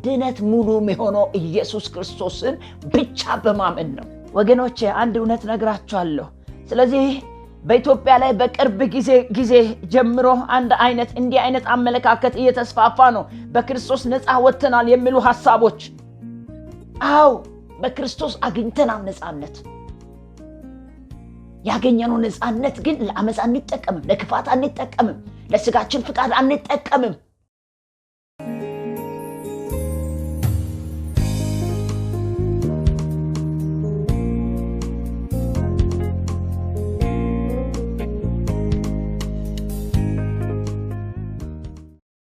ድነት ሙሉ የሚሆነው ኢየሱስ ክርስቶስን ብቻ በማመን ነው። ወገኖቼ አንድ እውነት ነግራችኋለሁ። ስለዚህ በኢትዮጵያ ላይ በቅርብ ጊዜ ጀምሮ እንዲህ አይነት አመለካከት እየተስፋፋ ነው። በክርስቶስ ነፃ ወጥተናል የሚሉ ሐሳቦች። አዎ በክርስቶስ አግኝተናል ነፃነት። ያገኘነው ነፃነት ግን ለአመፅ አንጠቀምም፣ ለክፋት አንጠቀምም፣ ለስጋችን ፍቃድ አንጠቀምም።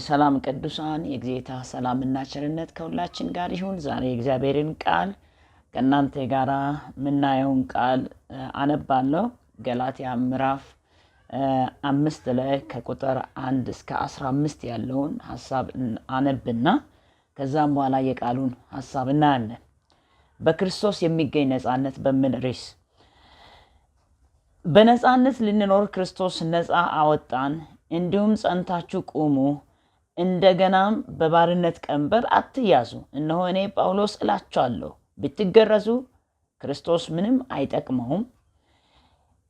ሰላም ቅዱሳን፣ የጌታ ሰላምና ቸርነት ከሁላችን ጋር ይሁን። ዛሬ እግዚአብሔርን ቃል ከእናንተ ጋር ምናየውን ቃል አነባለሁ። ገላትያ ምዕራፍ 5 ላይ ከቁጥር 1 እስከ 15 ያለውን ሐሳብ አነብና ከዛም በኋላ የቃሉን ሐሳብ እናያለን። በክርስቶስ የሚገኝ ነፃነት በሚል ርዕስ በነፃነት ልንኖር ክርስቶስ ነፃ አወጣን። እንዲሁም ጸንታችሁ ቁሙ፣ እንደገናም በባርነት ቀንበር አትያዙ። እነሆ እኔ ጳውሎስ እላችኋለሁ፣ ብትገረዙ ክርስቶስ ምንም አይጠቅመውም፣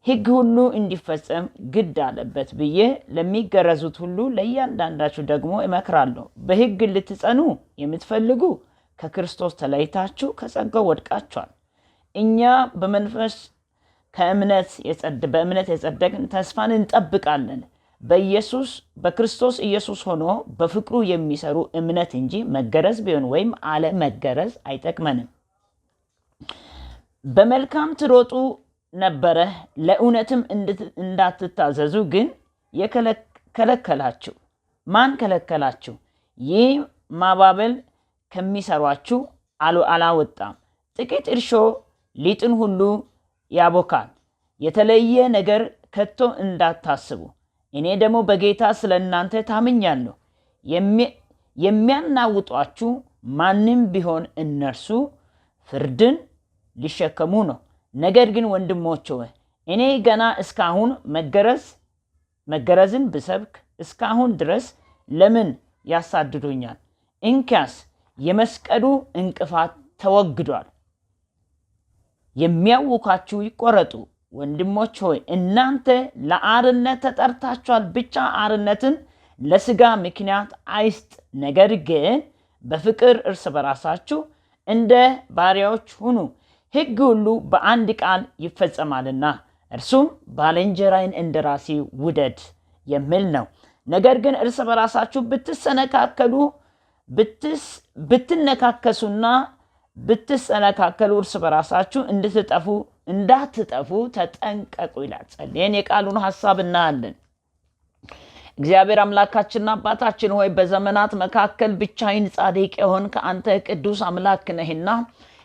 ሕግ ሁሉ እንዲፈጸም ግድ አለበት ብዬ ለሚገረዙት ሁሉ ለእያንዳንዳችሁ ደግሞ እመክራለሁ። በሕግ ልትጸኑ የምትፈልጉ ከክርስቶስ ተለይታችሁ ከጸጋው ወድቃችኋል። እኛ በመንፈስ በእምነት የጸደቅን ተስፋን እንጠብቃለን። በክርስቶስ ኢየሱስ ሆኖ በፍቅሩ የሚሰሩ እምነት እንጂ መገረዝ ቢሆን ወይም አለ መገረዝ አይጠቅመንም። በመልካም ትሮጡ ነበረ፣ ለእውነትም እንዳትታዘዙ ግን የከለከላችሁ። ማን ከለከላችሁ? ይህ ማባበል ከሚሰሯችሁ አላወጣም። ጥቂት እርሾ ሊጥን ሁሉ ያቦካል። የተለየ ነገር ከቶ እንዳታስቡ። እኔ ደግሞ በጌታ ስለእናንተ ታምኛለሁ። የሚያናውጧችሁ ማንም ቢሆን እነርሱ ፍርድን ሊሸከሙ ነው። ነገር ግን ወንድሞች ሆይ እኔ ገና እስካሁን መገረዝን ብሰብክ እስካሁን ድረስ ለምን ያሳድዱኛል? እንኪያስ የመስቀሉ እንቅፋት ተወግዷል። የሚያውካችሁ ይቆረጡ። ወንድሞች ሆይ እናንተ ለአርነት ተጠርታችኋል። ብቻ አርነትን ለስጋ ምክንያት አይስጥ፣ ነገር ግን በፍቅር እርስ በራሳችሁ እንደ ባሪያዎች ሁኑ። ሕግ ሁሉ በአንድ ቃል ይፈጸማልና እርሱም ባልንጀራህን እንደ ራስህ ውደድ የሚል ነው። ነገር ግን እርስ በራሳችሁ ብትነካከሱና ብትሰነካከሉ እርስ በራሳችሁ እንዳትጠፉ ተጠንቀቁ ይላል። ጸልየን የቃሉን ሐሳብ እናያለን። እግዚአብሔር አምላካችንና አባታችን ሆይ በዘመናት መካከል ብቻህን ጻድቅ የሆንክ አንተ ቅዱስ አምላክ ነህና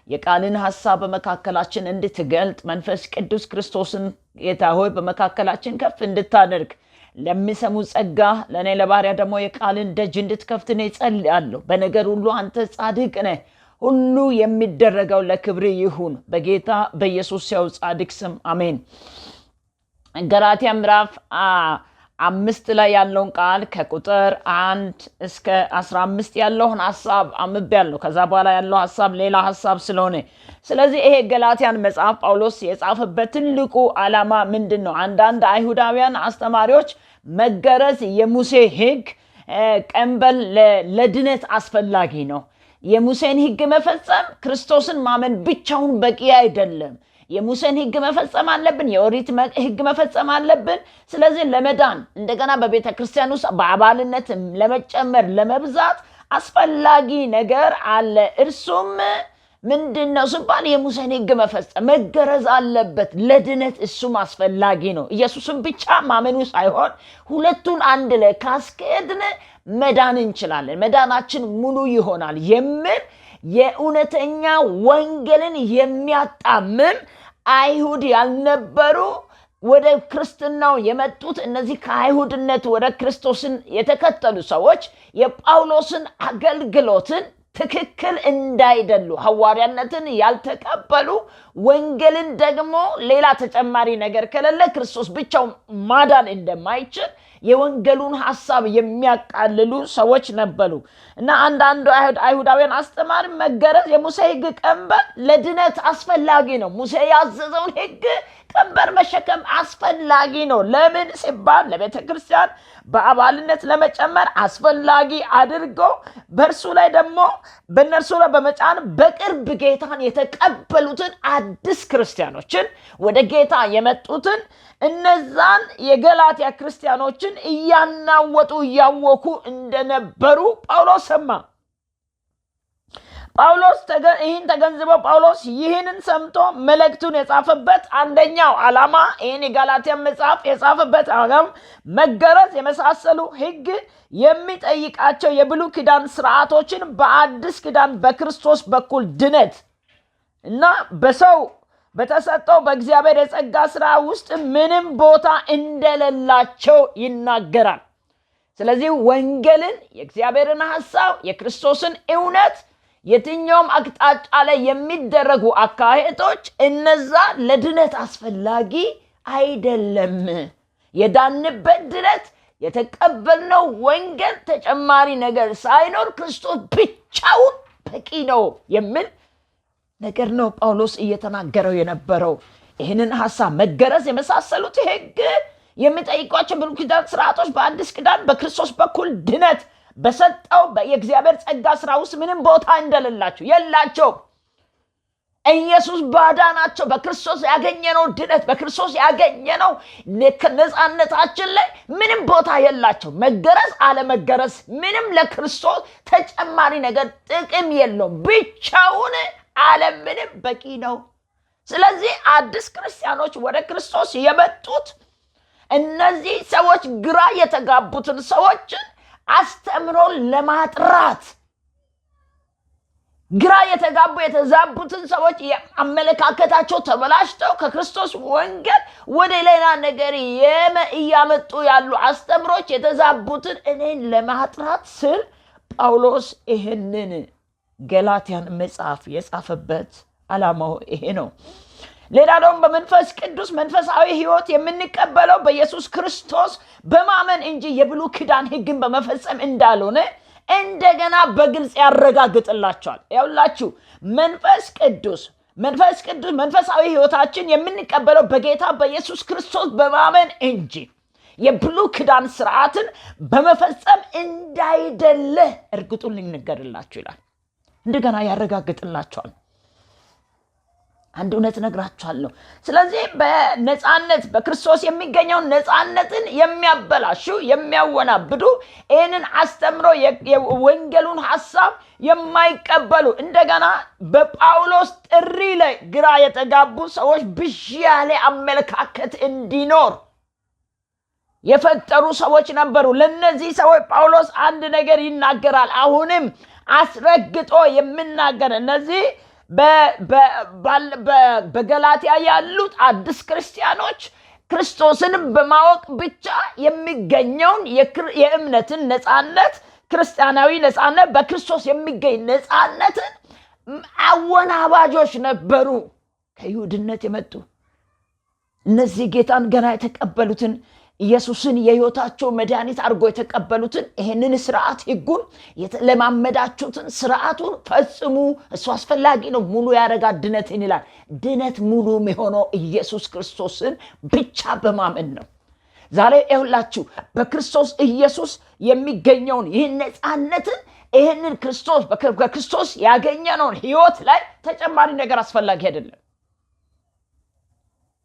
የቃልን ሐሳብ በመካከላችን እንድትገልጥ መንፈስ ቅዱስ ክርስቶስን ጌታ ሆይ በመካከላችን ከፍ እንድታደርግ ለሚሰሙ ጸጋ ለኔ ለባሪያ ደግሞ የቃልን ደጅ እንድትከፍት ነው ጸልያለሁ። በነገር ሁሉ አንተ ጻድቅ ነህ። ሁሉ የሚደረገው ለክብር ይሁን በጌታ በኢየሱስ ያው ጻድቅ ስም አሜን። ገላትያ ምዕራፍ 5 ላይ ያለውን ቃል ከቁጥር 1 እስከ 15 ያለውን ሐሳብ አንብቤያለሁ። ከዛ በኋላ ያለው ሐሳብ ሌላ ሐሳብ ስለሆነ ስለዚህ ይሄ ገላትያን መጽሐፍ ጳውሎስ የጻፈበት ትልቁ ዓላማ ምንድነው? አንዳንድ አይሁዳውያን አስተማሪዎች መገረዝ የሙሴ ሕግ ቀንበል ለድነት አስፈላጊ ነው፣ የሙሴን ሕግ መፈጸም ክርስቶስን ማመን ብቻውን በቂ አይደለም፣ የሙሴን ሕግ መፈጸም አለብን፣ የኦሪት ሕግ መፈጸም አለብን። ስለዚህ ለመዳን እንደገና በቤተ ክርስቲያን ውስጥ በአባልነት ለመጨመር ለመብዛት አስፈላጊ ነገር አለ። እርሱም ምንድነው ሲባል የሙሴን ሕግ መፈጸም መገረዝ አለበት ለድነት። እሱም አስፈላጊ ነው። ኢየሱስን ብቻ ማመኑ ሳይሆን ሁለቱን አንድ ላይ ካስኬድን መዳን እንችላለን፣ መዳናችን ሙሉ ይሆናል የሚል የእውነተኛ ወንጌልን የሚያጣምም አይሁድ ያልነበሩ ወደ ክርስትናው የመጡት እነዚህ ከአይሁድነት ወደ ክርስቶስን የተከተሉ ሰዎች የጳውሎስን አገልግሎትን ትክክል እንዳይደሉ ሐዋርያነትን ያልተቀበሉ ወንጌልን ደግሞ ሌላ ተጨማሪ ነገር ከሌለ ክርስቶስ ብቻው ማዳን እንደማይችል የወንጌሉን ሐሳብ የሚያቃልሉ ሰዎች ነበሩ እና አንዳንዱ አይሁዳውያን አስተማሪ መገረዝ የሙሴ ሕግ ቀንበር ለድነት አስፈላጊ ነው ሙሴ ያዘዘውን ሕግ ቀንበር መሸከም አስፈላጊ ነው ለምን ሲባል ለቤተ ክርስቲያን በአባልነት ለመጨመር አስፈላጊ አድርጎ በእርሱ ላይ ደግሞ በእነርሱ ላይ በመጫን በቅርብ ጌታን የተቀበሉትን አዲስ ክርስቲያኖችን ወደ ጌታ የመጡትን እነዛን የገላትያ ክርስቲያኖችን እያናወጡ እያወኩ እንደነበሩ ጳውሎስ ሰማ ጳውሎስ ይህን ተገንዝበው ጳውሎስ ይህንን ሰምቶ መልእክቱን የጻፈበት አንደኛው ዓላማ ይህን የጋላትያ መጽሐፍ የጻፈበት ዓላማ መገረዝ የመሳሰሉ ሕግ የሚጠይቃቸው የብሉይ ኪዳን ሥርዓቶችን በአዲስ ኪዳን በክርስቶስ በኩል ድነት እና በሰው በተሰጠው በእግዚአብሔር የጸጋ ሥራ ውስጥ ምንም ቦታ እንደሌላቸው ይናገራል ስለዚህ ወንጌልን የእግዚአብሔርን ሐሳብ የክርስቶስን እውነት የትኛውም አቅጣጫ ላይ የሚደረጉ አካሄዶች እነዛ ለድነት አስፈላጊ አይደለም የዳንበት ድነት የተቀበልነው ወንጌል ተጨማሪ ነገር ሳይኖር ክርስቶስ ብቻውን በቂ ነው የሚል ነገር ነው ጳውሎስ እየተናገረው የነበረው ይህንን ሐሳብ መገረዝ የመሳሰሉት ሕግ የሚጠይቋቸው ብሉይ ኪዳን ሥርዓቶች በአዲስ ኪዳን በክርስቶስ በኩል ድነት በሰጠው የእግዚአብሔር ጸጋ ሥራ ውስጥ ምንም ቦታ እንደሌላቸው የላቸው ኢየሱስ ባዳናቸው በክርስቶስ ያገኘነው ድነት በክርስቶስ ያገኘነው ነፃነታችን ላይ ምንም ቦታ የላቸው መገረዝ አለመገረዝ ምንም ለክርስቶስ ተጨማሪ ነገር ጥቅም የለውም ብቻውን ዓለምንም በቂ ነው ስለዚህ አዲስ ክርስቲያኖች ወደ ክርስቶስ የመጡት እነዚህ ሰዎች ግራ የተጋቡትን ሰዎችን አስተምሮ ለማጥራት ግራ የተዛቡትን ሰዎች አመለካከታቸው ተበላሽተው ከክርስቶስ ወንጌል ወደ ሌላ ነገር እያመጡ ያሉ አስተምሮች የተዛቡትን እኔን ለማጥራት ስል ጳውሎስ ይህንን ገላትያን መጽሐፍ የጻፈበት ዓላማው ይሄ ነው ሌላ ደግሞ በመንፈስ ቅዱስ መንፈሳዊ ሕይወት የምንቀበለው በኢየሱስ ክርስቶስ በማመን እንጂ የብሉይ ኪዳን ሕግን በመፈጸም እንዳልሆነ እንደገና በግልጽ ያረጋግጥላቸዋል ያውላችሁ መንፈስ ቅዱስ መንፈሳዊ ሕይወታችን የምንቀበለው በጌታ በኢየሱስ ክርስቶስ በማመን እንጂ የብሉይ ኪዳን ሥርዓትን በመፈጸም እንዳይደለ እርግጡን ልንገርላችሁ ይላል እንደገና ያረጋግጥላቸዋል አንድ እውነት ነግራችኋለሁ ስለዚህ በነፃነት በክርስቶስ የሚገኘውን ነፃነትን የሚያበላሹ የሚያወናብዱ ይህንን አስተምሮ የወንጌሉን ሐሳብ የማይቀበሉ እንደገና በጳውሎስ ጥሪ ላይ ግራ የተጋቡ ሰዎች ብዥ ያለ አመለካከት እንዲኖር የፈጠሩ ሰዎች ነበሩ ለነዚህ ሰዎች ጳውሎስ አንድ ነገር ይናገራል አሁንም አስረግጦ የሚናገር እነዚህ በገላትያ ያሉት አዲስ ክርስቲያኖች ክርስቶስን በማወቅ ብቻ የሚገኘውን የእምነትን ነፃነት ክርስቲያናዊ ነፃነት በክርስቶስ የሚገኝ ነፃነትን አወናባጆች ነበሩ ከይሁድነት የመጡ እነዚህ ጌታን ገና የተቀበሉትን ኢየሱስን የሕይወታቸው መድኃኒት አድርጎ የተቀበሉትን ይህንን ሥርዓት ሕጉን የተለማመዳችሁትን ሥርዓቱን ፈጽሙ እሱ አስፈላጊ ነው ሙሉ ያደርጋል ድነትን ይላል ድነት ሙሉ የሆነው ኢየሱስ ክርስቶስን ብቻ በማመን ነው ዛሬ ይሁላችሁ በክርስቶስ ኢየሱስ የሚገኘውን ይህን ነፃነትን ይህንን በክርስቶስ ያገኘነውን ሕይወት ላይ ተጨማሪ ነገር አስፈላጊ አይደለም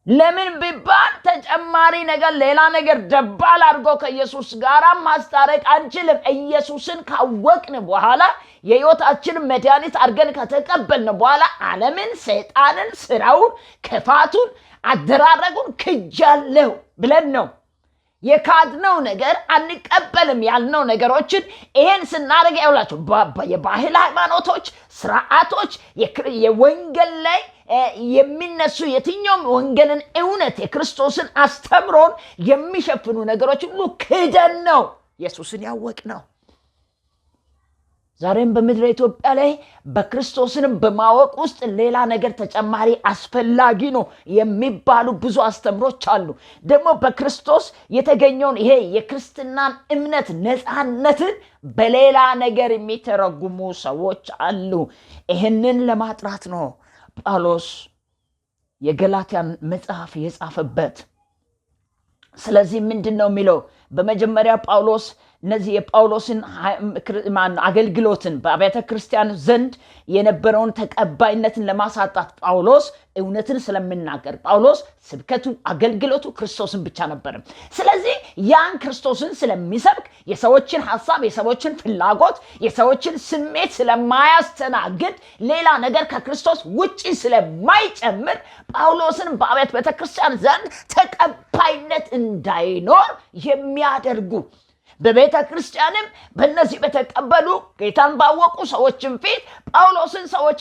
ለምን ቢባል ተጨማሪ ነገር ሌላ ነገር ደባል አድርጎ ከኢየሱስ ጋር ማስታረቅ አንችልም ኢየሱስን ካወቅን በኋላ የሕይወታችን መድኃኒት አድርገን ከተቀበልን በኋላ ዓለምን ሰይጣንን ስራውን ክፋቱን አደራረጉን ክጃለሁ ብለን ነው የካድነው ነገር አንቀበልም ያልነው ነገሮችን ይሄን ስናደርግ ያውላችሁ የባህል ሃይማኖቶች ስርዓቶች የወንጌል ላይ የሚነሱ የትኛውም ወንጌልን እውነት የክርስቶስን አስተምሮን የሚሸፍኑ ነገሮች ሁሉ ክደን ነው ኢየሱስን ያወቅነው ዛሬም በምድረ ኢትዮጵያ ላይ በክርስቶስንም በማወቅ ውስጥ ሌላ ነገር ተጨማሪ አስፈላጊ ነው የሚባሉ ብዙ አስተምሮች አሉ። ደግሞ በክርስቶስ የተገኘውን ይሄ የክርስትናን እምነት ነፃነትን በሌላ ነገር የሚተረጉሙ ሰዎች አሉ። ይህንን ለማጥራት ነው ጳውሎስ የገላትያን መጽሐፍ የጻፈበት። ስለዚህ ምንድነው የሚለው? በመጀመሪያ ጳውሎስ እነዚህ የጳውሎስን አገልግሎትን በአብያተ ክርስቲያን ዘንድ የነበረውን ተቀባይነትን ለማሳጣት ጳውሎስ እውነትን ስለምናገር ጳውሎስ ስብከቱ አገልግሎቱ ክርስቶስን ብቻ ነበር። ስለዚህ ያን ክርስቶስን ስለሚሰብክ የሰዎችን ሐሳብ፣ የሰዎችን ፍላጎት፣ የሰዎችን ስሜት ስለማያስተናግድ ሌላ ነገር ከክርስቶስ ውጪ ስለማይጨምር ጳውሎስን በአብያተ ቤተክርስቲያን ዘንድ ተቀባይነት እንዳይኖር የሚያደርጉ በቤተ ክርስቲያንም በእነዚህ በተቀበሉ ጌታን ባወቁ ሰዎችን ፊት ጳውሎስን ሰዎች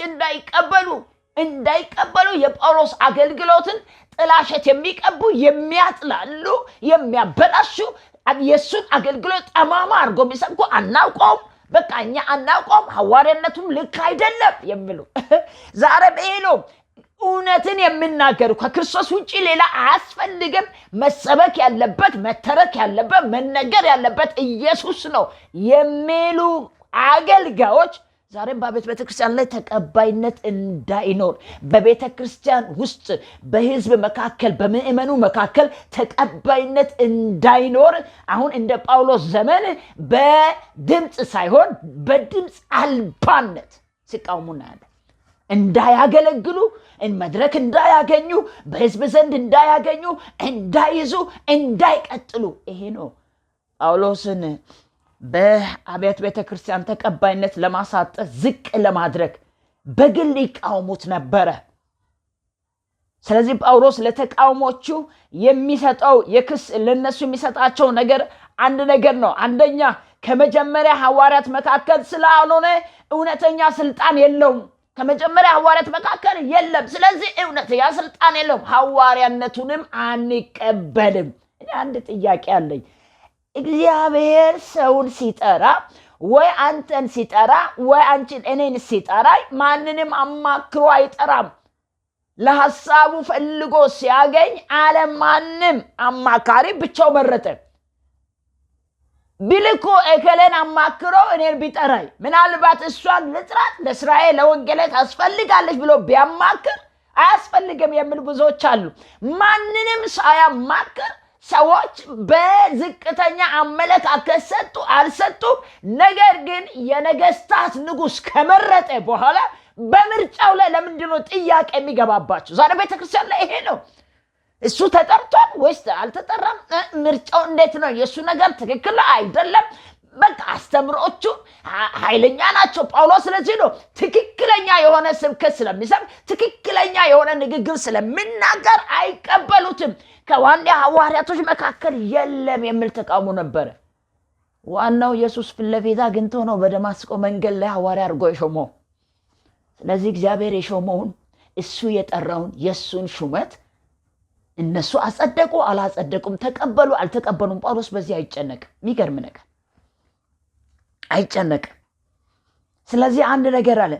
እንዳይቀበሉ የጳውሎስ አገልግሎትን ጥላሸት የሚቀቡ የሚያጥላሉ፣ የሚያበላሹ የሱን አገልግሎት ጠማማ አድርጎ የሚሰብኩ አናውቀውም፣ በቃ እኛ አናውቀውም፣ ሐዋርያነቱም ልክ አይደለም የሚሉ ዛሬ ነው እውነትን የምናገሩ ከክርስቶስ ውጪ ሌላ አያስፈልግም። መሰበክ ያለበት መተረክ ያለበት መነገር ያለበት ኢየሱስ ነው የሚሉ አገልጋዮች ዛሬም በቤተ ክርስቲያን ላይ ተቀባይነት እንዳይኖር፣ በቤተ ክርስቲያን ውስጥ በሕዝብ መካከል በምእመኑ መካከል ተቀባይነት እንዳይኖር አሁን እንደ ጳውሎስ ዘመን በድምጽ ሳይሆን በድምጽ አልባነት ሲቃወሙ እናያለን። እንዳያገለግሉ፣ መድረክ እንዳያገኙ፣ በሕዝብ ዘንድ እንዳያገኙ፣ እንዳይዙ፣ እንዳይቀጥሉ። ይሄ ነው ጳውሎስን በአብያተ ቤተክርስቲያን ተቀባይነት ለማሳጠት ዝቅ ለማድረግ በግል ይቃወሙት ነበረ። ስለዚህ ጳውሎስ ለተቃውሞቹ የሚሰጠው ለነሱ የሚሰጣቸው ነገር አንድ ነገር ነው። አንደኛ ከመጀመሪያ ሐዋርያት መካከል ስላልሆነ እውነተኛ ስልጣን የለውም። ከመጀመሪያ ሐዋርያት መካከል የለም። ስለዚህ እውነተኛ ስልጣን የለውም፣ ሐዋርያነቱንም አንቀበልም። እኔ አንድ ጥያቄ አለኝ። እግዚአብሔር ሰውን ሲጠራ ወይ አንተን ሲጠራ ወይ አንቺን እኔን ሲጠራ ማንንም አማክሮ አይጠራም። ለሐሳቡ ፈልጎ ሲያገኝ አለማንም አማካሪ ብቻው መረጠ። ቢልኮ እከለን አማክሮ እኔን ቢጠራይ ምናልባት እሷን ልጥራት ለእስራኤል ለወንጌል ታስፈልጋለች ብሎ ቢያማክር አያስፈልግም የሚሉ ብዙዎች አሉ። ማንንም ሳያማክር ሰዎች በዝቅተኛ አመለካከት ሰጡ አልሰጡ። ነገር ግን የነገስታት ንጉስ ከመረጠ በኋላ በምርጫው ላይ ለምንድነው ጥያቄ የሚገባባቸው? ዛሬ ቤተክርስቲያን ላይ ይሄ ነው። እሱ ተጠርቷል ወይስ አልተጠራም? ምርጫው እንዴት ነው? የሱ ነገር ትክክል አይደለም። በቃ አስተምሮቹ ኃይለኛ ናቸው። ጳውሎስ ስለዚህ ነው ትክክለኛ የሆነ ስብከት ስለሚሰብክ ትክክለኛ የሆነ ንግግር ስለሚናገር አይቀበሉትም። ከዋና ሐዋርያቶች መካከል የለም የሚል ተቃውሞ ነበረ። ዋናው ኢየሱስ ፊት ለፊት አግኝቶ ነው በደማስቆ መንገድ ላይ ሐዋርያ አድርጎ የሾመው። ስለዚህ እግዚአብሔር የሾመውን እሱ የጠራውን የሱን ሹመት እነሱ አጸደቁ አላጸደቁም፣ ተቀበሉ አልተቀበሉም፣ ጳውሎስ በዚህ አይጨነቅም። የሚገርም ነገር አይጨነቅም። ስለዚህ አንድ ነገር አለ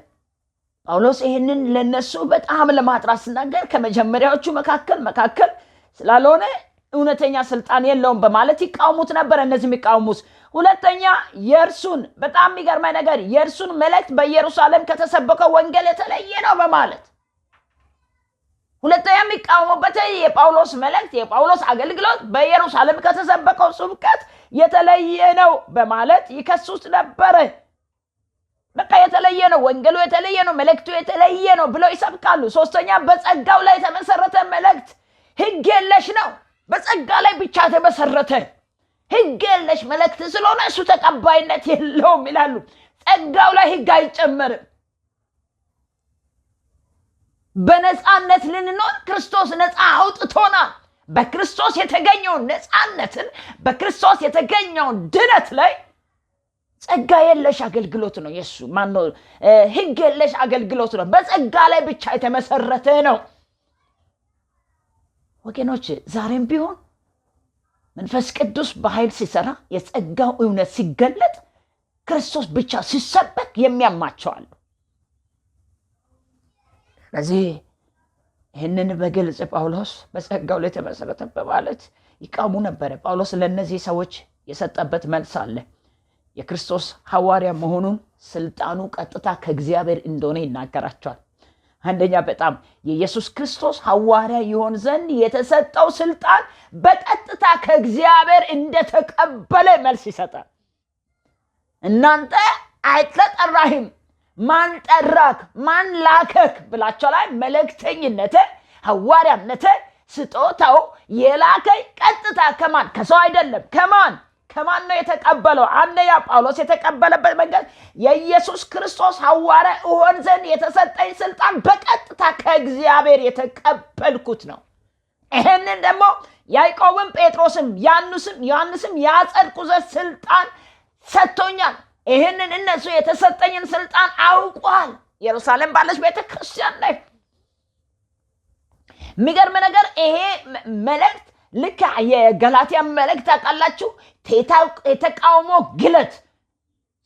ጳውሎስ ይህንን ለነሱ በጣም ለማጥራት ሲናገር ከመጀመሪያዎቹ መካከል ስላልሆነ እውነተኛ ስልጣን የለውም በማለት ይቃወሙት ነበር። እነዚህ የሚቃወሙት ሁለተኛ የእርሱን በጣም የሚገርመኝ ነገር የእርሱን መልእክት በኢየሩሳሌም ከተሰበከው ወንጌል የተለየ ነው በማለት ሁለተኛ የሚቃወሙበት የጳውሎስ መልእክት የጳውሎስ አገልግሎት በኢየሩሳሌም ከተሰበከው ስብከት የተለየ ነው በማለት ይከሱት ነበር። በቃ የተለየ ነው፣ ወንጌሉ የተለየ ነው፣ መልእክቱ የተለየ ነው ብለው ይሰብካሉ። ሶስተኛ በጸጋው ላይ የተመሰረተ መልእክት ሕግ የለሽ ነው፣ በጸጋ ላይ ብቻ የተመሰረተ ሕግ የለሽ መልእክት ስለሆነ እሱ ተቀባይነት የለውም ይላሉ። ጸጋው ላይ ሕግ አይጨመርም። በነፃነት ልንኖር ክርስቶስ ነፃ አውጥቶናል። በክርስቶስ የተገኘውን ነፃነትን በክርስቶስ የተገኘውን ድነት ላይ ጸጋ የለሽ አገልግሎት ነው። የሱ ማነው ሕግ የለሽ አገልግሎት ነው፣ በጸጋ ላይ ብቻ የተመሰረተ ነው። ወገኖች ዛሬም ቢሆን መንፈስ ቅዱስ በኃይል ሲሰራ የጸጋው እውነት ሲገለጥ ክርስቶስ ብቻ ሲሰበክ የሚያማቸዋል። ስለዚህ ይህንን በግልጽ ጳውሎስ በጸጋው ላይ ተመሰረተ በማለት ይቃሙ ነበር። ጳውሎስ ለእነዚህ ሰዎች የሰጠበት መልስ አለ። የክርስቶስ ሐዋርያ መሆኑን ስልጣኑ ቀጥታ ከእግዚአብሔር እንደሆነ ይናገራቸዋል። አንደኛ በጣም የኢየሱስ ክርስቶስ ሐዋርያ ይሆን ዘንድ የተሰጠው ስልጣን በቀጥታ ከእግዚአብሔር እንደተቀበለ መልስ ይሰጣል። እናንተ አይተጠራህም፣ ማን ጠራክ፣ ማን ላከክ ብላቸው ላይ መልእክተኝነት፣ ሐዋርያነት ስጦታው የላከኝ ቀጥታ ከማን? ከሰው አይደለም። ከማን ነው የተቀበለው? አንደኛ ጳውሎስ የተቀበለበት መንገድ የኢየሱስ ክርስቶስ ሐዋርያ እሆን ዘንድ የተሰጠኝ ስልጣን በቀጥታ ከእግዚአብሔር የተቀበልኩት ነው። ይህንን ደግሞ ያዕቆብም ጴጥሮስም ዮሐንስም ያጸድቁ ዘንድ ስልጣን ሰጥቶኛል። ይህንን እነሱ የተሰጠኝን ስልጣን አውቋል። ኢየሩሳሌም ባለች ቤተክርስቲያን ላይ የሚገርም ነገር ይሄ መልእክት ልክ የገላትያ መልእክት ታውቃላችሁ፣ የተቃውሞ ግለት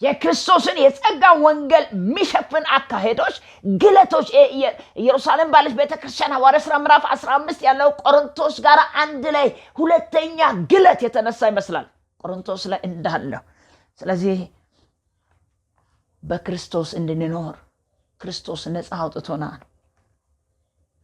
የክርስቶስን የጸጋ ወንጌል የሚሸፍን አካሄዶች፣ ግለቶች ኢየሩሳሌም ባለች ቤተክርስቲያን ሐዋርያት ሥራ ምዕራፍ 15 ያለው ቆሮንቶስ ጋር አንድ ላይ ሁለተኛ ግለት የተነሳ ይመስላል ቆሮንቶስ ላይ እንዳለው። ስለዚህ በክርስቶስ እንድንኖር ክርስቶስ ነፃ አውጥቶናል።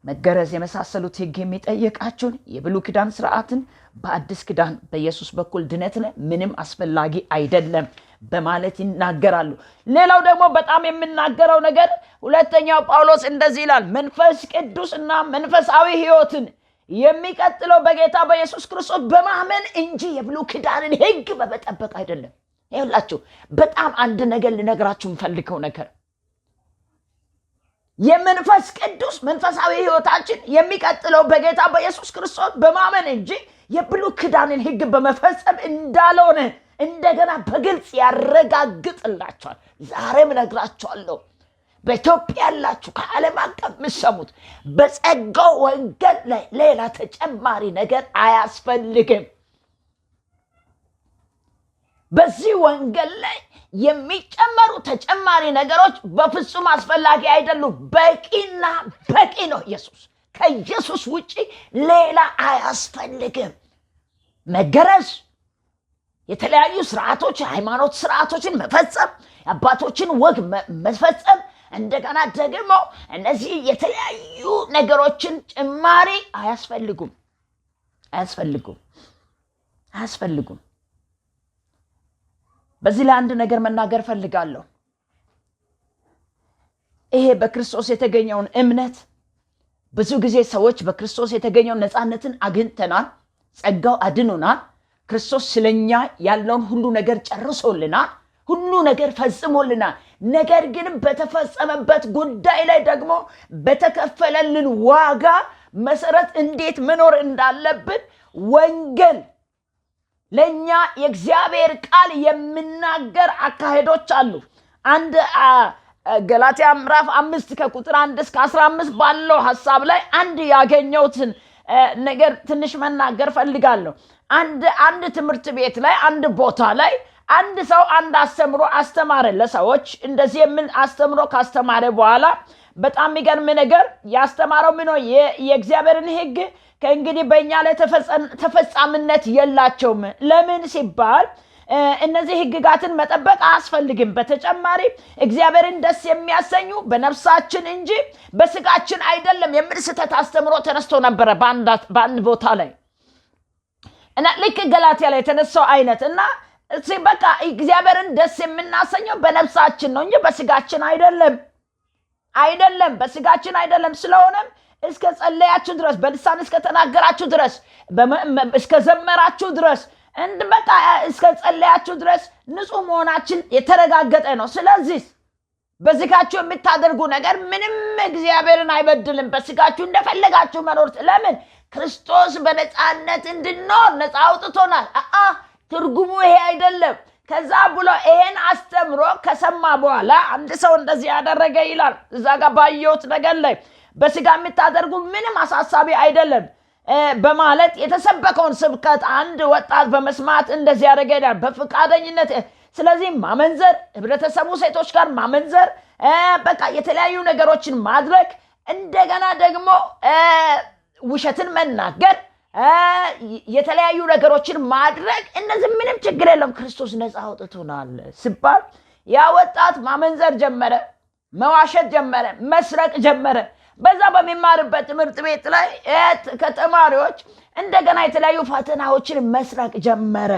መገረዝ የመሳሰሉት ሕግ የሚጠይቃችሁን የብሉይ ኪዳን ስርዓትን በአዲስ ኪዳን በኢየሱስ በኩል ድነትን ምንም አስፈላጊ አይደለም በማለት ይናገራሉ። ሌላው ደግሞ በጣም የምናገረው ነገር ሁለተኛው ጳውሎስ እንደዚህ ይላል፣ መንፈስ ቅዱስና መንፈሳዊ ሕይወትን የሚቀጥለው በጌታ በኢየሱስ ክርስቶስ በማመን እንጂ የብሉይ ኪዳንን ሕግ በመጠበቅ አይደለም። ይኸውላችሁ በጣም አንድ ነገር ልነግራችሁ የምፈልገው ነገር የመንፈስ ቅዱስ መንፈሳዊ ሕይወታችን የሚቀጥለው በጌታ በኢየሱስ ክርስቶስ በማመን እንጂ የብሉይ ኪዳንን ሕግ በመፈጸም እንዳልሆነ እንደገና በግልጽ ያረጋግጥላችኋል። ዛሬም እነግራችኋለሁ። በኢትዮጵያ ያላችሁ ከዓለም አቀፍ የምትሰሙት በጸጋው ወንጌል ላይ ሌላ ተጨማሪ ነገር አያስፈልግም። በዚህ ወንጌል ላይ የሚጨመሩ ተጨማሪ ነገሮች በፍጹም አስፈላጊ አይደሉም። በቂና በቂ ነው ኢየሱስ። ከኢየሱስ ውጪ ሌላ አያስፈልግም። መገረዝ፣ የተለያዩ ስርዓቶች፣ ሃይማኖት ስርዓቶችን መፈጸም፣ አባቶችን ወግ መፈጸም፣ እንደገና ደግሞ እነዚህ የተለያዩ ነገሮችን ጭማሪ አያስፈልጉም። በዚህ ላይ አንድ ነገር መናገር ፈልጋለሁ። ይሄ በክርስቶስ የተገኘውን እምነት ብዙ ጊዜ ሰዎች በክርስቶስ የተገኘውን ነፃነትን አግኝተናል፣ ጸጋው አድኖናል፣ ክርስቶስ ስለኛ ያለውን ሁሉ ነገር ጨርሶልናል፣ ሁሉ ነገር ፈጽሞልናል። ነገር ግን በተፈጸመበት ጉዳይ ላይ ደግሞ በተከፈለልን ዋጋ መሰረት እንዴት መኖር እንዳለብን ወንጌል ለኛ የእግዚአብሔር ቃል የሚናገር አካሄዶች አሉ። አንድ ገላትያ ምዕራፍ 5 ከቁጥር 1 እስከ 15 ባለው ሐሳብ ላይ አንድ ያገኘሁትን ነገር ትንሽ መናገር ፈልጋለሁ። አንድ ትምህርት ቤት ላይ አንድ ቦታ ላይ አንድ ሰው አንድ አስተምሮ አስተማረ ለሰዎች። እንደዚህ የሚል አስተምሮ ካስተማረ በኋላ በጣም የሚገርም ነገር ያስተማረው ምን ነው? የእግዚአብሔርን ሕግ ከእንግዲህ በእኛ ላይ ተፈጻሚነት የላቸውም። ለምን ሲባል እነዚህ ሕግጋትን መጠበቅ አያስፈልግም። በተጨማሪ እግዚአብሔርን ደስ የሚያሰኙ በነፍሳችን እንጂ በስጋችን አይደለም የሚል ስህተት አስተምሮ ተነስቶ ነበረ በአንድ ቦታ ላይ እና ልክ ገላትያ ላይ የተነሳው አይነት እና በቃ እግዚአብሔርን ደስ የምናሰኘው በነፍሳችን ነው እንጂ በስጋችን አይደለም በስጋችን አይደለም። ስለሆነም እስከ ጸለያችሁ ድረስ በልሳን እስከ ተናገራችሁ ድረስ እስከ ዘመራችሁ ድረስ በቃ እስከ ጸለያችሁ ድረስ ንጹህ መሆናችን የተረጋገጠ ነው። ስለዚህ በስጋችሁ የምታደርጉ ነገር ምንም እግዚአብሔርን አይበድልም። በስጋችሁ እንደፈለጋችሁ መኖር። ለምን? ክርስቶስ በነፃነት እንድንኖር ነፃ አውጥቶናል። ትርጉሙ ይሄ አይደለም። ከዛ ብሎ ይሄን አስተምሮ ከሰማ በኋላ አንድ ሰው እንደዚህ ያደረገ ይላል እዛ ጋር ባየሁት ነገር ላይ በስጋ የምታደርጉ ምንም አሳሳቢ አይደለም በማለት የተሰበከውን ስብከት አንድ ወጣት በመስማት እንደዚህ ያደረገ ይላል። በፍቃደኝነት ስለዚህ ማመንዘር፣ ህብረተሰቡ ሴቶች ጋር ማመንዘር፣ በቃ የተለያዩ ነገሮችን ማድረግ፣ እንደገና ደግሞ ውሸትን መናገር፣ የተለያዩ ነገሮችን ማድረግ፣ እነዚህ ምንም ችግር የለም ክርስቶስ ነፃ አውጥቶናል ሲባል ያ ወጣት ማመንዘር ጀመረ፣ መዋሸት ጀመረ፣ መስረቅ ጀመረ። በዛ በሚማርበት ትምህርት ቤት ላይ ከተማሪዎች እንደገና የተለያዩ ፈተናዎችን መስረቅ ጀመረ።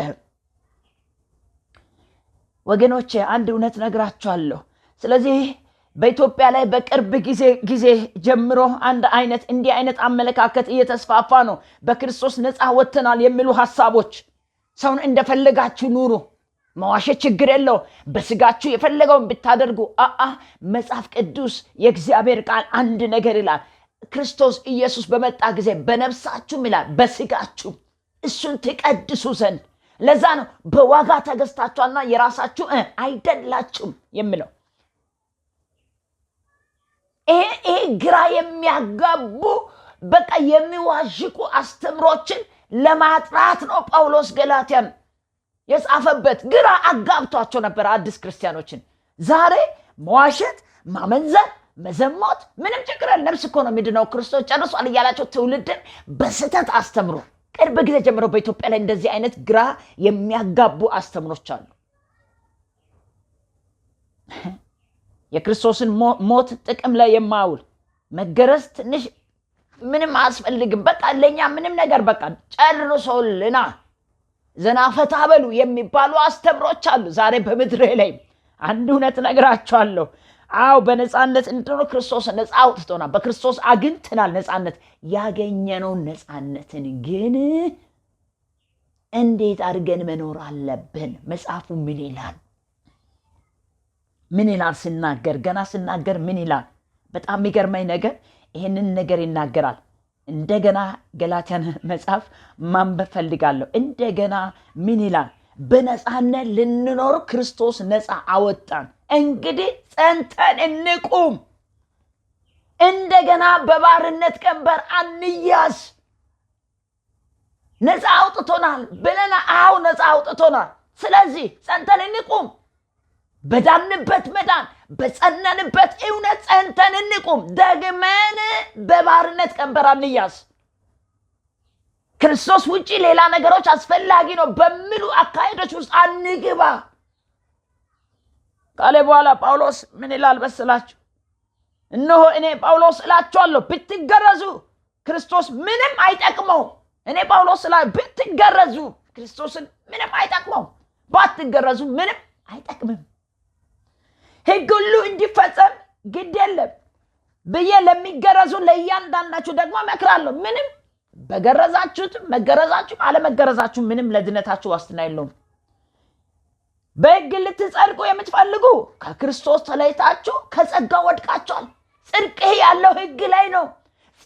ወገኖቼ አንድ እውነት ነግራችኋለሁ። ስለዚህ በኢትዮጵያ ላይ በቅርብ ጊዜ ጀምሮ እንዲህ አይነት አመለካከት እየተስፋፋ ነው። በክርስቶስ ነፃ ወጥተናል የሚሉ ሐሳቦች፣ ሰውን እንደፈለጋችሁ ኑሩ፣ መዋሸት ችግር የለው፣ በስጋችሁ የፈለገውን ብታደርጉ። መጽሐፍ ቅዱስ የእግዚአብሔር ቃል አንድ ነገር ይላል። ክርስቶስ ኢየሱስ በመጣ ጊዜ በነፍሳችሁም ይላል በስጋችሁ እሱን ትቀድሱ ዘንድ፣ ለዛ ነው በዋጋ ተገዝታችኋልና የራሳችሁ አይደላችሁም የሚለው። ይሄ ግራ የሚያጋቡ በቃ የሚዋዥቁ አስተምሮችን ለማጥራት ነው ጳውሎስ ገላትያን የጻፈበት። ግራ አጋብቷቸው ነበር አዲስ ክርስቲያኖችን። ዛሬ መዋሸት፣ ማመንዘር፣ መዘሞት ምንም ችግር የለም፣ ነፍስ እኮ ነው የሚድነው፣ ክርስቶስ ጨርሷል እያላቸው ትውልድን በስህተት አስተምሮ ቅርብ ጊዜ ጀምሮ በኢትዮጵያ ላይ እንደዚህ አይነት ግራ የሚያጋቡ አስተምሮች አሉ። የክርስቶስን ሞት ጥቅም ላይ የማውል መገረዝ ትንሽ ምንም አያስፈልግም፣ በቃ ለኛ ምንም ነገር በቃ ጨርሶልና ዘናፈታ በሉ የሚባሉ አስተምሮች አሉ ዛሬ በምድር ላይ። አንድ እውነት ነግራችኋለሁ። በነፃነት እንድንኖር ክርስቶስ ነፃ አውጥቶናል። በክርስቶስ አግኝተናል ነፃነት። ያገኘነው ነፃነትን ግን እንዴት አድርገን መኖር አለብን? መጽሐፉ ምን ይላል? ምን ይላል ስናገር ምን ይላል? በጣም የሚገርመኝ ነገር ይህንን ነገር ይናገራል። እንደገና ገላትያን መጽሐፍ ማንበብ ፈልጋለሁ። እንደገና ምን ይላል? በነፃነት ልንኖር ክርስቶስ ነፃ አወጣን፣ እንግዲህ ጸንተን እንቁም፣ እንደገና በባርነት ቀንበር አንያዝ። ነፃ አውጥቶናል ብለና ነፃ አውጥቶናል። ስለዚህ ጸንተን እንቁም። በዳንበት መዳን፣ በጸነንበት እውነት ጸንተን እንቁም። ደግመን በባርነት ቀንበር አንያዝ። ክርስቶስ ውጪ ሌላ ነገሮች አስፈላጊ ነው በሚሉ አካሄዶች ውስጥ አንግባ ካለ በኋላ ጳውሎስ ምን ይላል መሰላችሁ? እነሆ እኔ ጳውሎስ እላችኋለሁ ብትገረዙ ክርስቶስ ምንም አይጠቅመው። እኔ ጳውሎስ ብትገረዙ ክርስቶስን ምንም አይጠቅመው፣ ባትገረዙ ምንም አይጠቅምም። ሕግ ሁሉ እንዲፈጸም ግድ የለም ብዬ ለሚገረዙ ለእያንዳንዳችሁ ደግሞ እመክራለሁ። ምንም በገረዛችሁትም መገረዛችሁም አለመገረዛችሁ ምንም ለድነታችሁ ዋስትና የለውም። በሕግ ልትጸድቁ የምትፈልጉ ከክርስቶስ ተለይታችሁ ከጸጋ ወድቃችኋል። ጽድቅ ያለው ሕግ ላይ ነው።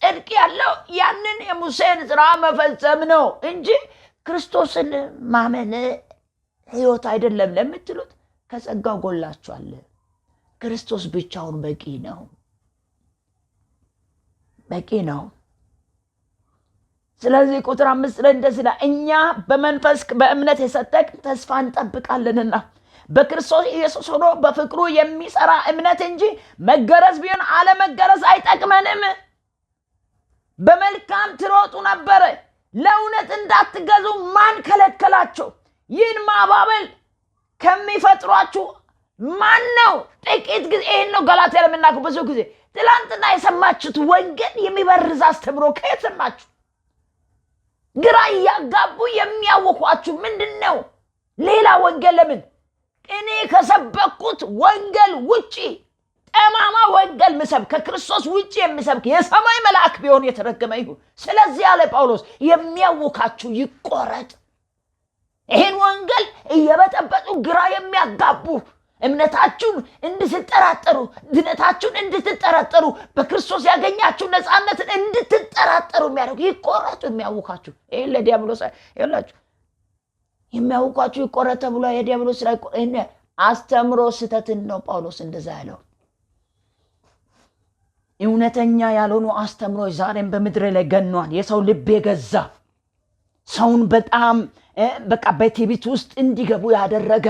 ጽድቅ ያለው ያንን የሙሴን ሥራ መፈጸም ነው እንጂ ክርስቶስን ማመን ሕይወት አይደለም ለምትሉት ከጸጋው ጎላችኋል። ክርስቶስ ብቻውን በቂ ነው። ስለዚህ ቁጥር 5 ላይ እንደዚህ ነው፣ እኛ በመንፈስ በእምነት የሰጠቅ ተስፋ እንጠብቃለንና በክርስቶስ ኢየሱስ ሆኖ በፍቅሩ የሚሰራ እምነት እንጂ መገረዝ ቢሆን አለመገረዝ አይጠቅመንም። በመልካም ትሮጡ ነበረ፣ ለእውነት እንዳትገዙ ማን ከለከላቸው? ይህን ማባበል ከሚፈጥሯችሁ ማን ነው? ጥቂት ጊዜ ይህን ነው ገላትያ ለምናውቁ ብዙ ጊዜ ትላንትና የሰማችሁት ወንጌል የሚበርዝ አስተምሮ ከየት ሰማችሁ? ግራ እያጋቡ የሚያውኳችሁ ምንድን ነው? ሌላ ወንጌል ለምን? እኔ ከሰበኩት ወንጌል ውጪ ጠማማ ወንጌል ምሰብክ ከክርስቶስ ውጪ የሚሰብክ የሰማይ መልአክ ቢሆን የተረገመ ይሁን። ስለዚህ አለ ጳውሎስ የሚያውካችሁ ይቆረጥ። ይህን ወንጌል እየበጠበጡ ግራ የሚያጋቡ እምነታችሁን እንድትጠራጠሩ፣ ድነታችሁን እንድትጠራጠሩ፣ በክርስቶስ ያገኛችሁ ነፃነትን እንድትጠራጠሩ የሚያደርጉ ይቆረጡ። የሚያውካችሁ ይህን ለዲያብሎስ ይላችሁ የሚያውካችሁ ይቆረጥ ተብሎ የዲያብሎስ ላይ አስተምሮ ስህተትን ነው ጳውሎስ እንደዛ ያለው። እውነተኛ ያልሆኑ አስተምሮች ዛሬም በምድር ላይ ገኗል። የሰው ልብ የገዛ ሰውን በጣም በቃ በትዕቢት ውስጥ እንዲገቡ ያደረገ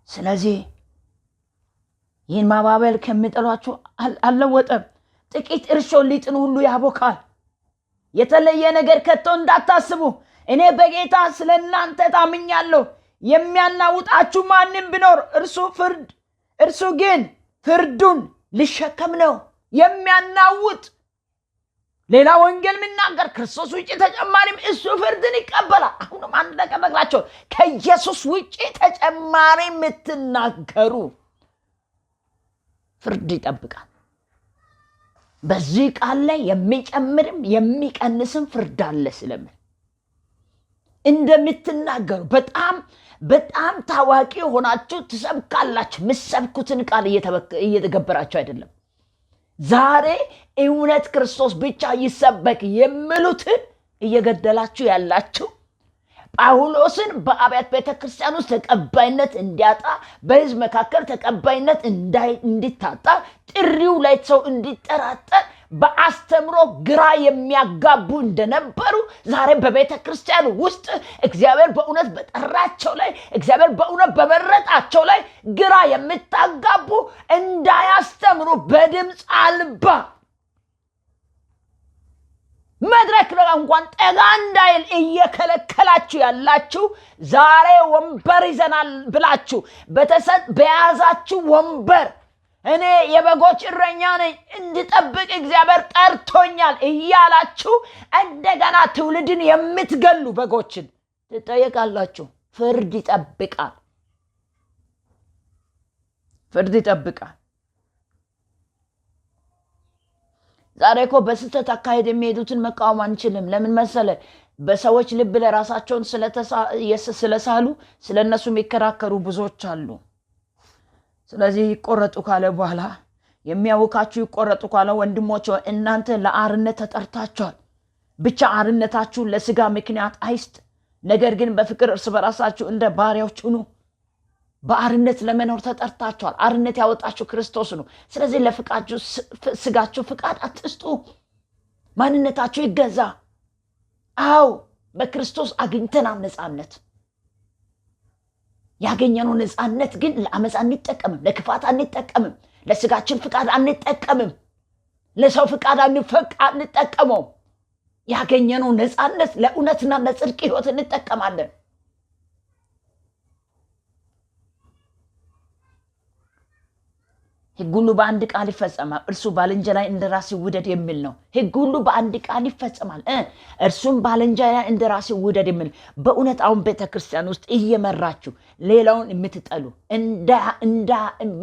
ስለዚህ ይህን ማባበል ከሚጠሏችሁ አልለወጠም። ጥቂት እርሾ ሊጥን ሁሉ ያቦካል። የተለየ ነገር ከቶ እንዳታስቡ፣ እኔ በጌታ ስለናንተ ታምኛለሁ። የሚያናውጣችሁ ማንም ቢኖር እርሱ ግን ፍርዱን ሊሸከም ነው። የሚያናውጥ ሌላ ወንጌል ምናገር ክርስቶስ ውጪ ተጨማሪም እሱ ፍርድን ይቀበላል። አሁንም አንድ ነገር ነግራቸው፣ ከኢየሱስ ውጪ ተጨማሪ የምትናገሩ ፍርድ ይጠብቃል። በዚህ ቃል ላይ የሚጨምርም የሚቀንስም ፍርድ አለ። ስለምን እንደምትናገሩ በጣም ታዋቂ ሆናችሁ ትሰብካላችሁ። የምትሰብኩትን ቃል እየተገበራችሁ አይደለም። ዛሬ እውነት ክርስቶስ ብቻ ይሰበክ የሚሉትን እየገደላችሁ ያላችሁ፣ ጳውሎስን በአብያተ ቤተክርስቲያን ውስጥ ተቀባይነት እንዲያጣ፣ በሕዝብ መካከል ተቀባይነት እንዲታጣ፣ ጥሪው ላይ ሰው እንዲጠራጠር በአስተምሮ ግራ የሚያጋቡ እንደነበሩ ዛሬ በቤተ ክርስቲያን ውስጥ እግዚአብሔር በእውነት በጠራቸው ላይ፣ እግዚአብሔር በእውነት በመረጣቸው ላይ ግራ የምታጋቡ እንዳያስተምሩ በድምፅ አልባ መድረክ ላይ እንኳን ጠጋ እንዳይል እየከለከላችሁ ያላችሁ፣ ዛሬ ወንበር ይዘናል ብላችሁ በያዛችሁ ወንበር እኔ የበጎች እረኛ ነኝ እንድጠብቅ እግዚአብሔር ጠርቶኛል እያላችሁ እንደገና ትውልድን የምትገሉ በጎችን ትጠየቃላችሁ። ፍርድ ይጠብቃል። ፍርድ ይጠብቃል። ዛሬ እኮ በስተት አካሄድ የሚሄዱትን መቃወም አንችልም። ለምን መሰለ? በሰዎች ልብ ላይ ራሳቸውን ስለሳሉ ስለነሱ የሚከራከሩ ብዙዎች አሉ። ስለዚህ ይቆረጡ ካለ በኋላ የሚያውካችሁ ይቆረጡ ካለ፣ ወንድሞች እናንተ ለአርነት ተጠርታችኋል። ብቻ አርነታችሁ ለስጋ ምክንያት አይስጥ፣ ነገር ግን በፍቅር እርስ በራሳችሁ እንደ ባሪያዎች ሁኑ። በአርነት ለመኖር ተጠርታችኋል። አርነት ያወጣችሁ ክርስቶስ ነው። ስለዚህ ለፍቃችሁ ስጋችሁ ፍቃድ አትስጡ። ማንነታችሁ ይገዛ። አው በክርስቶስ አግኝተናል ነፃነት። ያገኘነው ነፃነት ግን ለአመፃ አንጠቀምም፣ ለክፋት አንጠቀምም፣ ለስጋችን ፍቃድ አንጠቀምም፣ ለሰው ፍቃድ አንጠቀመው። ያገኘነው ነፃነት ለእውነትና ለጽድቅ ሕይወት እንጠቀማለን። ሕግ ሁሉ በአንድ ቃል ይፈጸማል፣ እርሱ ባልንጀራህን እንደራስህ ውደድ የሚል ነው። ሕግ ሁሉ በአንድ ቃል ይፈጸማል፣ እርሱም ባልንጀራህን እንደራስህ ውደድ የሚል። በእውነት አሁን ቤተክርስቲያን ውስጥ እየመራችሁ ሌላውን የምትጠሉ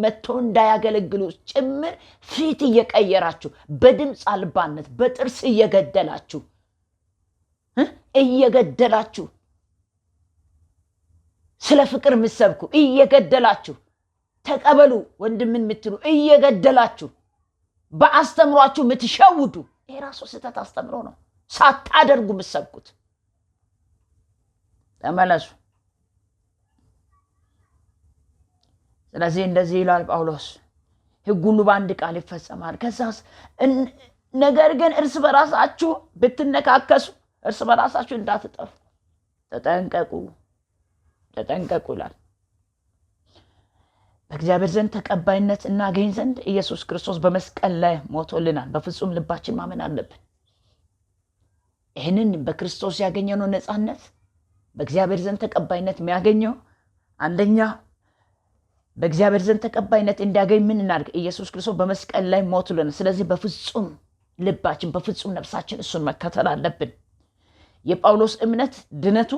መጥቶ እንዳያገለግሉ ጭምር ፊት እየቀየራችሁ በድምፅ አልባነት በጥርስ እየገደላችሁ ስለ ፍቅር የምትሰብኩ እየገደላችሁ ተቀበሉ ወንድምን የምትሉ እየገደላችሁ በአስተምሯችሁ የምትሸውዱ፣ ይሄ ራሱ ስህተት አስተምሮ ነው። ሳታደርጉ የምትሰብኩት ተመለሱ። ስለዚህ እንደዚህ ይላል ጳውሎስ፣ ሕግ ሁሉ በአንድ ቃል ይፈጸማል። ከዛስ ነገር ግን እርስ በራሳችሁ ብትነካከሱ እርስ በራሳችሁ እንዳትጠፉ ተጠንቀቁ ይላል። በእግዚአብሔር ዘንድ ተቀባይነት እናገኝ ዘንድ ኢየሱስ ክርስቶስ በመስቀል ላይ ሞቶልናል። በፍጹም ልባችን ማመን አለብን። ይህንን በክርስቶስ ያገኘነው ነፃነት በእግዚአብሔር ዘንድ ተቀባይነት የሚያገኘው አንደኛ በእግዚአብሔር ዘንድ ተቀባይነት እንዲያገኝ ምን እናድርግ? ኢየሱስ ክርስቶስ በመስቀል ላይ ሞቶልናል። ስለዚህ በፍጹም ልባችን በፍጹም ነፍሳችን እሱን መከተል አለብን። የጳውሎስ እምነት ድነቱ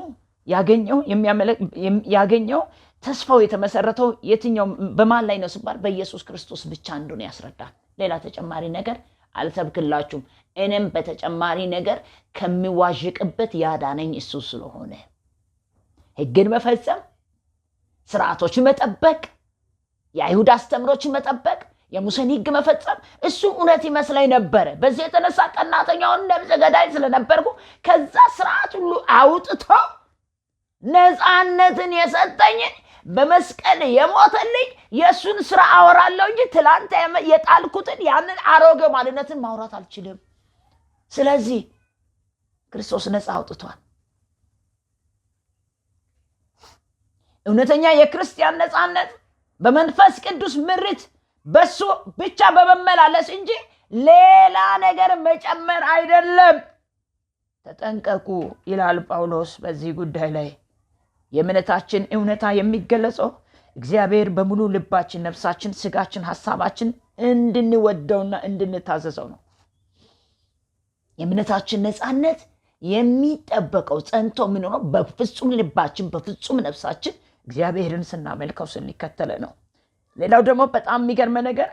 ያገኘው ተስፋው የተመሰረተው የትኛው በማን ላይ ነው ሲባል በኢየሱስ ክርስቶስ ብቻ እንደሆነ ያስረዳል። ሌላ ተጨማሪ ነገር አልሰብክላችሁም። እኔም በተጨማሪ ነገር ከሚዋዥቅበት ያዳነኝ እሱ ስለሆነ ሕግን መፈጸም፣ ስርዓቶችን መጠበቅ፣ የአይሁድ አስተምሮችን መጠበቅ፣ የሙሴን ሕግ መፈጸም እሱ እውነት ይመስለኝ ነበረ። በዚህ የተነሳ ቀናተኛውን ነብሰ ገዳይ ስለነበርኩ ከዛ ስርዓት ሁሉ አውጥቶ ነፃነትን የሰጠኝን በመስቀል የሞተልኝ የእሱን ስራ አወራለሁ እንጂ ትላንት የጣልኩትን ያንን አሮጌ ማንነትን ማውራት አልችልም። ስለዚህ ክርስቶስ ነፃ አውጥቷል። እውነተኛ የክርስቲያን ነፃነት በመንፈስ ቅዱስ ምሪት በሱ ብቻ በመመላለስ እንጂ ሌላ ነገር መጨመር አይደለም። ተጠንቀቁ ይላል ጳውሎስ በዚህ ጉዳይ ላይ። የእምነታችን እውነታ የሚገለጸው እግዚአብሔር በሙሉ ልባችን፣ ነፍሳችን፣ ስጋችን፣ ሐሳባችን እንድንወደውና እንድንታዘዘው ነው። የእምነታችን ነፃነት የሚጠበቀው ጸንቶ የሚኖረው በፍጹም ልባችን፣ በፍጹም ነፍሳችን እግዚአብሔርን ስናመልከው ስንከተለ ነው። ሌላው ደግሞ በጣም የሚገርም ነገር